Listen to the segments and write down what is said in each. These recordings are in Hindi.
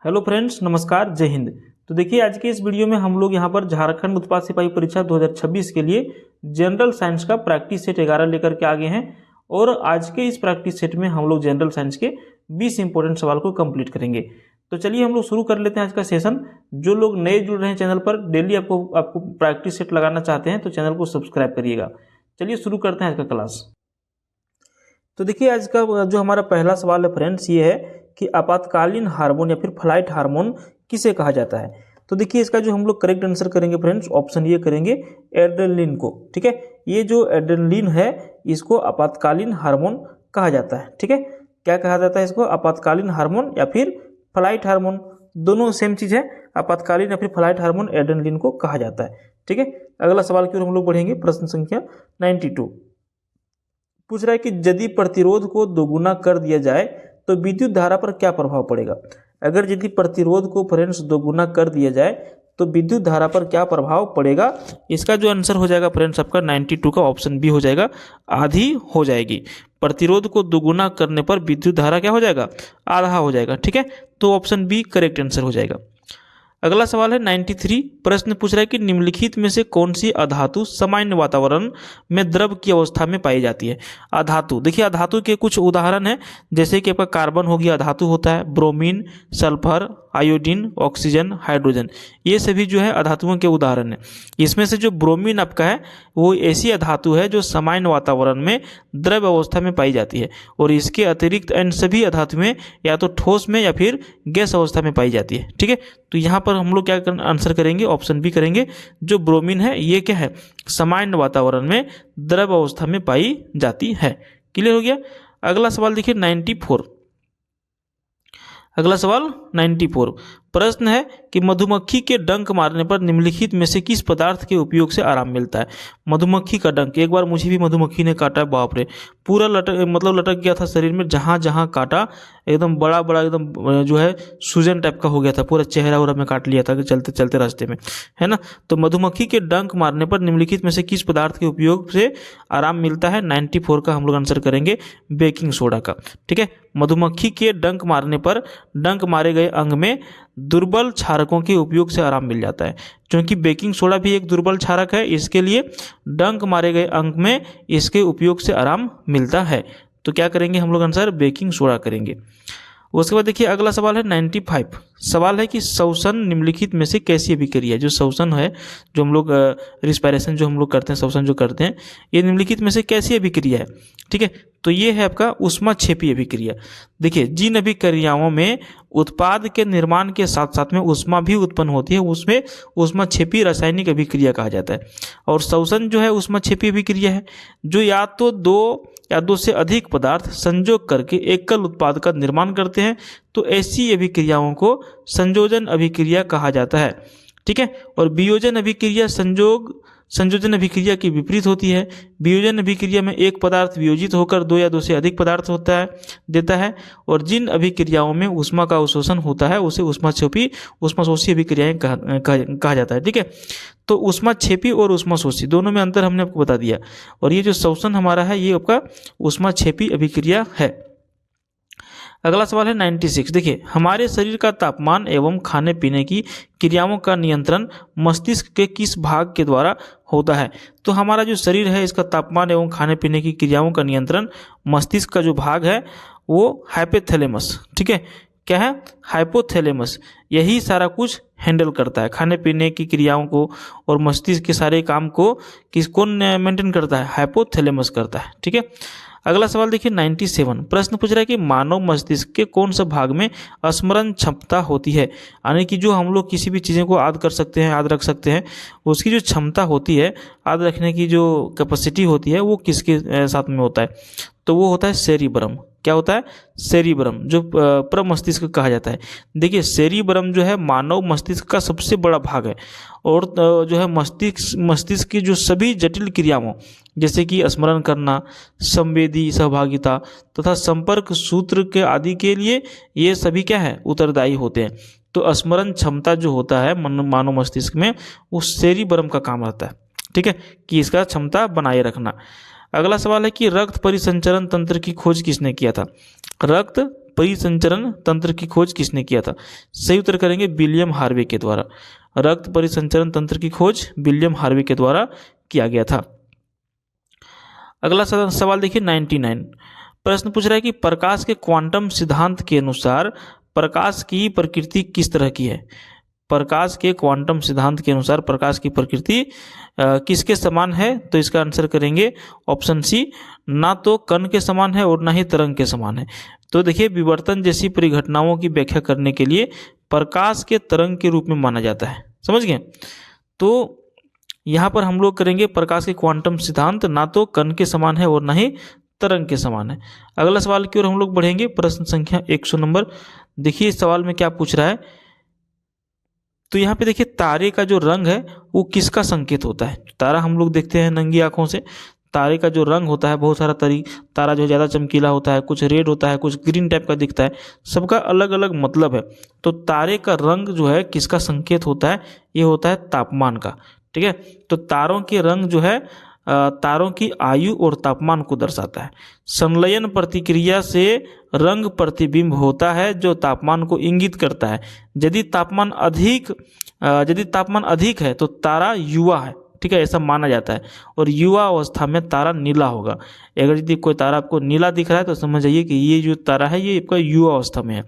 हेलो फ्रेंड्स, नमस्कार, जय हिंद। तो देखिए, आज के इस वीडियो में हम लोग यहाँ पर झारखंड उत्पाद सिपाही परीक्षा 2026 के लिए जनरल साइंस का प्रैक्टिस सेट 11 लेकर के आ गए हैं। और आज के इस प्रैक्टिस सेट में हम लोग जनरल साइंस के 20 इंपॉर्टेंट सवाल को कंप्लीट करेंगे। तो चलिए हम लोग शुरू कर लेते हैं आज का सेशन। जो लोग नए जुड़ रहे हैं चैनल पर, डेली आपको प्रैक्टिस सेट लगाना चाहते हैं तो चैनल को सब्सक्राइब करिएगा। चलिए शुरू करते हैं आज का क्लास। तो देखिए, आज का जो हमारा पहला सवाल है फ्रेंड्स, ये है कि आपातकालीन हार्मोन या फिर फ्लाइट हार्मोन किसे कहा जाता है। तो देखिए, इसका जो हम लोग करेक्ट आंसर करेंगे फ्रेंड्स, ऑप्शन ये करेंगे एड्रेनलिन को। ठीक है, ये जो एड्रेनलिन है इसको आपातकालीन हार्मोन कहा जाता है। ठीक है, क्या कहा जाता है इसको? आपातकालीन हार्मोन या फिर फ्लाइट हार्मोन, दोनों सेम चीज है। आपातकालीन या फिर फ्लाइट हार्मोन एड्रेनलिन को कहा जाता है। ठीक है, अगला सवाल की ओर हम लोग बढ़ेंगे। प्रश्न संख्या 92 पूछ रहा है कि यदि प्रतिरोध को दोगुना कर दिया जाए तो विद्युत धारा पर क्या प्रभाव पड़ेगा। अगर यदि प्रतिरोध को फ्रेंड्स दोगुना कर दिया जाए तो विद्युत धारा पर क्या प्रभाव पड़ेगा। इसका जो आंसर हो जाएगा फ्रेंड्स आपका 92 का ऑप्शन बी हो जाएगा, आधी हो जाएगी। प्रतिरोध को दोगुना करने पर विद्युत धारा क्या हो जाएगा? आधा हो जाएगा। ठीक है, तो ऑप्शन बी करेक्ट आंसर हो जाएगा। अगला सवाल है 93। प्रश्न पूछ रहा है कि निम्नलिखित में से कौन सी अधातु सामान्य वातावरण में द्रव की अवस्था में पाई जाती है। अधातु, देखिए अधातु के कुछ उदाहरण हैं, जैसे कि आपका कार्बन हो गया, अधातु होता है, bromine, sulphur, iodine, oxygen, hydrogen, ये सभी जो है अधातुओं के उदाहरण हैं। इसमें से जो ब्रोमीन आपका है वो ऐसी अधातु है जो सामान्य वातावरण में द्रव अवस्था में पाई जाती है, और इसके अतिरिक्त अन्य सभी अधातुएं या तो ठोस में या फिर गैस अवस्था में पाई जाती है। ठीक है, तो यहाँ पर हम लोग क्या आंसर करेंगे? ऑप्शन बी करेंगे। जो ब्रोमीन है ये क्या है? सामान्य वातावरण में द्रव अवस्था में पाई जाती है। क्लियर हो गया। अगला सवाल देखिए 94। अगला सवाल 94। प्रश्न है कि मधुमक्खी के डंक मारने पर निम्नलिखित में से किस पदार्थ के उपयोग से आराम मिलता है। मधुमक्खी का डंक, एक बार मुझे भी मधुमक्खी ने काटा, बाप रे, पूरा लटक गया था शरीर में, जहाँ जहाँ काटा एकदम बड़ा बड़ा एकदम जो है सूजन टाइप का हो गया था, पूरा चेहरा उरा में काट लिया था चलते चलते रास्ते में, है ना। तो मधुमक्खी के डंक मारने पर निम्नलिखित में से किस पदार्थ के उपयोग से आराम मिलता है। 94 का हम लोग आंसर करेंगे बेकिंग सोडा का। ठीक है, मधुमक्खी के डंक मारने पर डंक मारे गए अंग में दुर्बल क्षारकों के उपयोग से आराम मिल जाता है। क्योंकि बेकिंग सोडा भी एक दुर्बल क्षारक है, इसके लिए डंक मारे गए अंग में इसके उपयोग से आराम मिलता है। तो क्या करेंगे हम लोग? आंसर बेकिंग सोडा करेंगे। उसके बाद देखिए अगला सवाल है 95। सवाल है कि श्वसन निम्नलिखित में से कैसी अभिक्रिया है। जो श्वसन है, जो हम लोग रिस्पायरेशन जो हम लोग करते हैं, श्वसन जो करते हैं, ये निम्नलिखित में से कैसी अभिक्रिया है। ठीक है, तो ये है आपका ऊष्माक्षेपी अभिक्रिया। देखिए, जिन अभिक्रियाओं में उत्पाद के निर्माण के साथ साथ में ऊष्मा भी उत्पन्न होती है उसमें ऊष्माक्षेपी रासायनिक अभिक्रिया कहा जाता है। और श्वसन जो है ऊष्माक्षेपी अभिक्रिया है, जो या तो दो से अधिक पदार्थ संयोग करके एकल उत्पाद का निर्माण करते हैं, तो ऐसी अभिक्रियाओं को संयोजन अभिक्रिया कहा जाता है। ठीक है, और वियोजन अभिक्रिया संयोजन अभिक्रिया की विपरीत होती है। वियोजन अभिक्रिया में एक पदार्थ वियोजित होकर दो या दो से अधिक पदार्थ देता है, और जिन अभिक्रियाओं में ऊष्मा का अवशोषण होता है उसे ऊष्माशोषी अभिक्रियाएं कहा जाता है। ठीक है, तो ऊष्माक्षेपी और ऊष्माशोषी दोनों में अंतर हमने आपको बता दिया। और ये जो श्वसन हमारा है ये आपका ऊष्माक्षेपी अभिक्रिया है। अगला सवाल है 96। देखिए, हमारे शरीर का तापमान एवं खाने पीने की क्रियाओं का नियंत्रण मस्तिष्क के किस भाग के द्वारा होता है। तो हमारा जो शरीर है इसका तापमान एवं खाने पीने की क्रियाओं का नियंत्रण मस्तिष्क का जो भाग है वो हाइपोथैलेमस, ठीक है, क्या है? हाइपोथैलेमस, यही सारा कुछ हैंडल करता है, खाने पीने की क्रियाओं को और मस्तिष्क के सारे काम को कौन मेंटेन करता है? हाइपोथैलेमस करता है। ठीक है, अगला सवाल देखिए 97। प्रश्न पूछ रहा है कि मानव मस्तिष्क के कौन सा भाग में स्मरण क्षमता होती है। यानी कि जो हम लोग किसी भी चीज़ें को याद कर सकते हैं, याद रख सकते हैं, उसकी जो क्षमता होती है, याद रखने की जो कैपेसिटी होती है, वो किसके साथ में होता है? तो वो होता है सेरिब्रम। क्या होता है? सेरिब्रम, जो प्रमस्तिष्क कहा जाता है। देखिए, सेरिब्रम जो है मानव मस्तिष्क का सबसे बड़ा भाग है, और जो है मस्तिष्क की जो सभी जटिल क्रियाओं, जैसे कि स्मरण करना, संवेदी सहभागिता तथा संपर्क सूत्र के आदि के लिए ये सभी क्या है? उत्तरदायी होते हैं। तो स्मरण क्षमता जो होता है मानव मस्तिष्क में, वो सेरिब्रम का काम रहता है। ठीक है, कि इसका क्षमता बनाए रखना। अगला सवाल है कि रक्त परिसंचरण तंत्र की खोज किसने किया था। रक्त परिसंचरण तंत्र की खोज किसने किया था? सही उत्तर करेंगे विलियम हार्वे के द्वारा। रक्त परिसंचरण तंत्र की खोज विलियम हार्वे के द्वारा किया गया था। अगला सवाल देखिए 99। प्रश्न पूछ रहा है कि प्रकाश के क्वांटम सिद्धांत के अनुसार प्रकाश की प्रकृति किस तरह की है? प्रकाश के क्वांटम सिद्धांत के अनुसार प्रकाश की प्रकृति किसके समान है? तो इसका आंसर करेंगे ऑप्शन सी, ना तो कण के समान है और ना ही तरंग के समान है। तो देखिए विवर्तन जैसी परिघटनाओं की व्याख्या करने के लिए प्रकाश के तरंग के रूप में माना जाता है। समझ गए? तो यहाँ पर हम लोग करेंगे प्रकाश के क्वांटम सिद्धांत ना तो कण के समान है और ना ही तरंग के समान है। अगला सवाल की ओर हम लोग बढ़ेंगे, प्रश्न संख्या 100 नंबर। देखिए इस सवाल में क्या पूछ रहा है, तो यहाँ पे देखिए तारे का जो रंग है वो किसका संकेत होता है? तारा हम लोग देखते हैं नंगी आंखों से, तारे का जो रंग होता है बहुत सारा तारा जो ज़्यादा चमकीला होता है, कुछ रेड होता है, कुछ ग्रीन टाइप का दिखता है, सबका अलग अलग मतलब है। तो तारे का रंग जो है किसका संकेत होता है? ये होता है तापमान का। ठीक है, तो तारों के रंग जो है तारों की आयु और तापमान को दर्शाता है। संलयन प्रतिक्रिया से रंग प्रतिबिंब होता है जो तापमान को इंगित करता है। यदि तापमान अधिक है तो तारा युवा है। ठीक है, ऐसा माना जाता है, और युवा अवस्था में तारा नीला होगा। अगर यदि कोई तारा आपको नीला दिख रहा है तो समझ जाइए कि ये जो तारा है ये आपका युवा अवस्था में है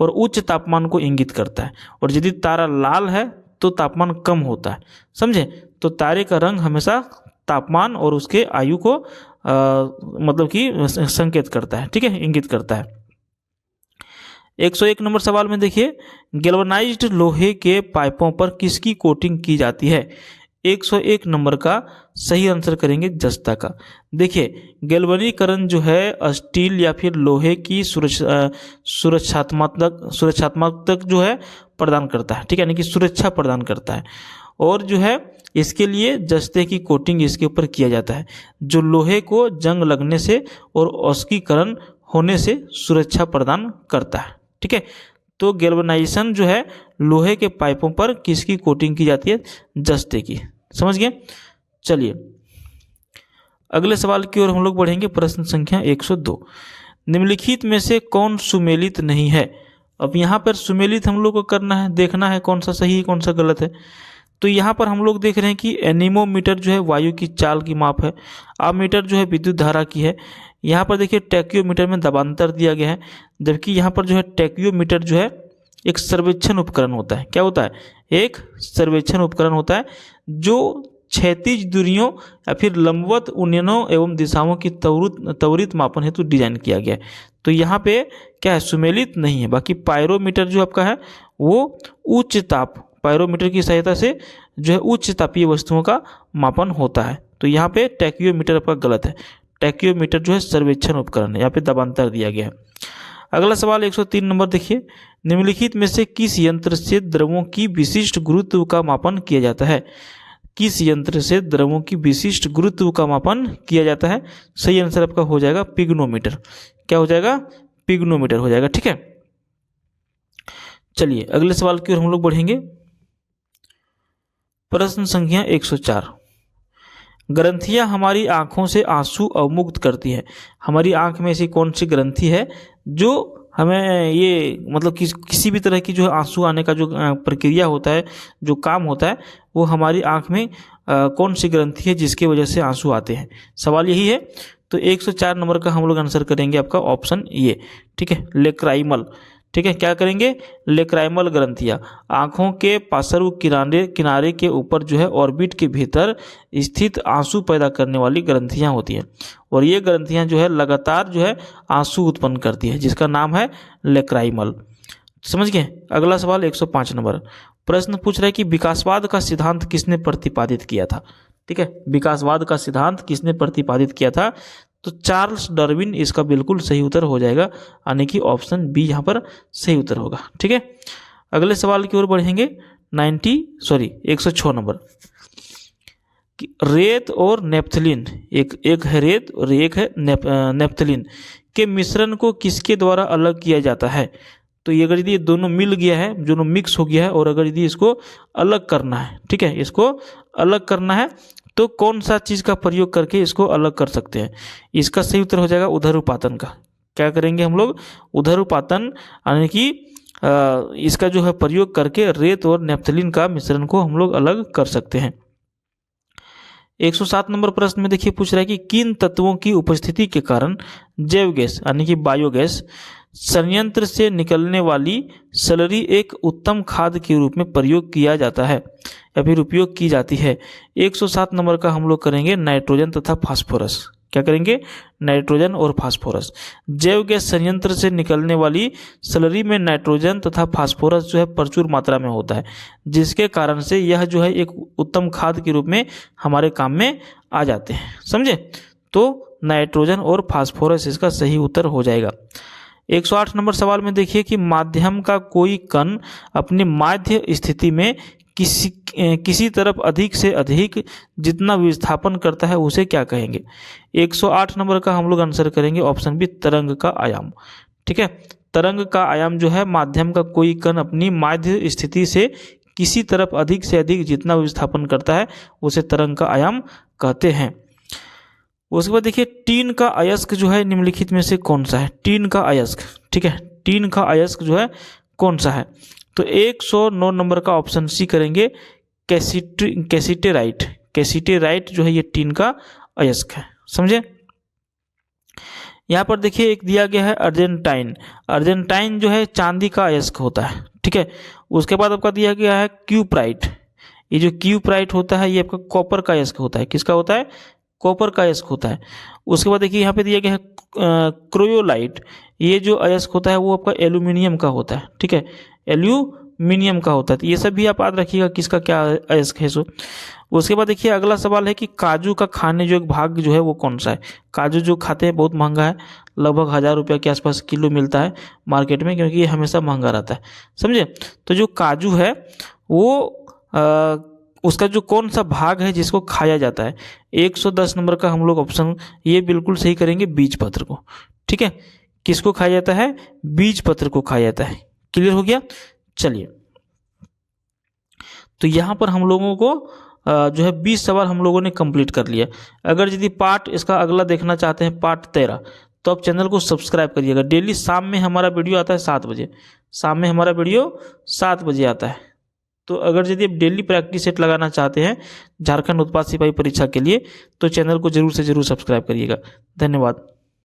और उच्च तापमान को इंगित करता है। और यदि तारा लाल है तो तापमान कम होता है। समझे? तो तारे का रंग हमेशा तापमान और उसके आयु को मतलब कि संकेत करता है। ठीक है, इंगित करता है। 101 नंबर सवाल में देखिए, गैल्वनाइज्ड लोहे के पाइपों पर किसकी कोटिंग की जाती है? 101 नंबर का सही आंसर करेंगे जस्ता का। देखिए गैल्वनीकरण जो है स्टील या फिर लोहे की सुरक्षात्मक जो है प्रदान करता है। ठीक है, यानी कि सुरक्षा प्रदान करता है, और जो है इसके लिए जस्ते की कोटिंग इसके ऊपर किया जाता है जो लोहे को जंग लगने से और ऑक्सीकरण होने से सुरक्षा प्रदान करता है। ठीक है, तो गैल्वनाइजेशन जो है लोहे के पाइपों पर किसकी कोटिंग की जाती है? जस्ते की। समझ गए? चलिए अगले सवाल की ओर हम लोग बढ़ेंगे, प्रश्न संख्या 102। निम्नलिखित में से कौन सुमेलित नहीं है? अब यहाँ पर सुमेलित हम लोग को करना है, देखना है कौन सा सही है कौन सा गलत है। तो यहाँ पर हम लोग देख रहे हैं कि एनीमोमीटर जो है वायु की चाल की माप है, आमीटर जो है विद्युत धारा की है। यहाँ पर देखिए टैक्योमीटर में दबांतर दिया गया है, जबकि यहाँ पर जो है टैक्योमीटर जो है एक सर्वेक्षण उपकरण होता है। क्या होता है? एक सर्वेक्षण उपकरण होता है जो क्षैतिज दूरियों या फिर लंबवत उन्नयनों एवं दिशाओं की त्वरित मापन हेतु डिजाइन किया गया है। तो यहाँ पे क्या है? सुमेलित नहीं है। बाकी पायरोमीटर जो आपका है वो उच्च ताप, पायरोमीटर की सहायता से जो है उच्च तापीय वस्तुओं का मापन होता है। तो यहाँ पे टैक्योमीटर आपका गलत है। टैक्योमीटर जो है सर्वेक्षण उपकरण है, यहाँ पे दबांतर दिया गया है। अगला सवाल 103 नंबर देखिए, निम्नलिखित में से किस यंत्र से द्रवों की विशिष्ट गुरुत्व का मापन किया जाता है? किस यंत्र से द्रवों की विशिष्ट गुरुत्व का मापन किया जाता है? सही आंसर आपका हो जाएगा पिग्नोमीटर। क्या हो जाएगा? पिग्नोमीटर हो जाएगा। ठीक है, चलिए अगले सवाल की ओर हम लोग बढ़ेंगे, प्रश्न संख्या 104। ग्रंथियां हमारी आंखों से आंसू अवमुक्त करती है। हमारी आंख में ऐसी कौन सी ग्रंथि है जो हमें ये मतलब किसी भी तरह की जो आंसू आने का जो प्रक्रिया होता है, जो काम होता है, वो हमारी आंख में कौन सी ग्रंथि है जिसकी वजह से आंसू आते हैं? सवाल यही है। तो 104 नंबर का हम लोग आंसर करेंगे आपका ऑप्शन ये। ठीक है, लेक्राइमल। ठीक है, क्या करेंगे? लेक्राइमल ग्रंथियां आंखों के पार्श्व किनारे के ऊपर जो है ऑर्बिट के भीतर स्थित आंसू पैदा करने वाली ग्रंथियां होती हैं, और ये ग्रंथियां जो है लगातार जो है आंसू उत्पन्न करती है, जिसका नाम है लेक्राइमल। समझ गए? अगला सवाल 105 नंबर। प्रश्न पूछ रहा है कि विकासवाद का सिद्धांत किसने प्रतिपादित किया था? ठीक है, विकासवाद का सिद्धांत किसने प्रतिपादित किया था? तो चार्ल्स डार्विन इसका बिल्कुल सही उत्तर हो जाएगा, यानी कि ऑप्शन बी यहाँ पर सही उत्तर होगा। ठीक है, अगले सवाल की ओर बढ़ेंगे 106 नंबर। रेत और नेप्थलीन, एक है रेत और एक है नेप्थलीन के मिश्रण को किसके द्वारा अलग किया जाता है? तो ये अगर यदि दोनों मिल गया है, दोनों मिक्स हो गया है, और अगर यदि इसको अलग करना है, ठीक है, इसको अलग करना है, तो कौन सा चीज़ का प्रयोग करके इसको अलग कर सकते हैं? इसका सही उत्तर हो जाएगा उधरुपातन का। क्या करेंगे हम लोग, उदरूपातन यानी कि इसका जो है प्रयोग करके रेत और नेफ्थलीन का मिश्रण को हम लोग अलग कर सकते हैं। 107 नंबर प्रश्न में देखिए पूछ रहा है कि किन तत्वों की उपस्थिति के कारण जैव गैस यानी कि बायोगैस संयंत्र से निकलने वाली स्लरी एक उत्तम खाद के रूप में प्रयोग किया जाता है या फिर उपयोग की जाती है। 107 नंबर का हम लोग करेंगे नाइट्रोजन तथा फास्फोरस। क्या करेंगे, नाइट्रोजन और फास्फोरस। जैव गैस संयंत्र से निकलने वाली स्लरी में नाइट्रोजन तथा फास्फोरस जो है प्रचुर मात्रा में होता है, जिसके कारण से यह जो है एक उत्तम खाद के रूप में हमारे काम में आ जाते हैं। समझे, तो नाइट्रोजन और फास्फोरस इसका सही उत्तर हो जाएगा। 108 नंबर सवाल में देखिए कि माध्यम का कोई कण अपनी माध्य स्थिति में किसी तरफ अधिक से अधिक जितना विस्थापन करता है उसे क्या कहेंगे। 108 नंबर का हम लोग आंसर करेंगे ऑप्शन बी, तरंग का आयाम। ठीक है, तरंग का आयाम जो है माध्यम का कोई कण अपनी माध्य स्थिति से किसी तरफ अधिक से अधिक जितना विस्थापन करता है उसे तरंग का आयाम कहते हैं। उसके बाद देखिए टीन का अयस्क जो है निम्नलिखित में से कौन सा है। टीन का अयस्क, ठीक है, टीन का अयस्क जो है कौन सा है, तो 109 नंबर का ऑप्शन सी करेंगे, कैसिटेराइट। कैसिटेराइट जो है ये टीन का अयस्क है। समझे, यहाँ पर देखिए एक दिया गया है अर्जेंटाइन। अर्जेंटाइन जो है चांदी का अयस्क होता है। ठीक है, उसके बाद आपका दिया गया है क्यूप्राइट। ये जो क्यूप्राइट होता है ये आपका कॉपर का अयस्क होता है। किसका होता है, कॉपर का अयस्क होता है। उसके बाद देखिए यहाँ पे दिया गया है क्रोयोलाइट। ये जो अयस्क होता है वो आपका एल्यूमिनियम का होता है। ठीक है, एल्यूमिनियम का होता है। तो ये सब भी आप याद रखिएगा किसका क्या अयस्क है सो। उसके बाद देखिए अगला सवाल है कि काजू का खाने जो एक भाग जो है वो कौन सा है। काजू जो खाते हैं बहुत महंगा है, लगभग 1000 रुपये के आसपास किलो मिलता है मार्केट में, क्योंकि ये हमेशा महंगा रहता है। समझे, तो जो काजू है वो उसका जो कौन सा भाग है जिसको खाया जाता है। 110 नंबर का हम लोग ऑप्शन ये बिल्कुल सही करेंगे, बीज पत्र को। ठीक है, किसको खाया जाता है, बीज पत्र को खाया जाता है। क्लियर हो गया। चलिए, तो यहाँ पर हम लोगों को जो है 20 सवाल हम लोगों ने कंप्लीट कर लिया। अगर यदि पार्ट इसका अगला देखना चाहते हैं, पार्ट 13, तो आप चैनल को सब्सक्राइब करिएगा। डेली शाम में हमारा वीडियो आता है 7 बजे। शाम में हमारा वीडियो 7 बजे आता है। तो अगर यदि आप डेली प्रैक्टिस सेट लगाना चाहते हैं झारखंड उत्पाद सिपाही परीक्षा के लिए, तो चैनल को जरूर से जरूर सब्सक्राइब करिएगा। धन्यवाद।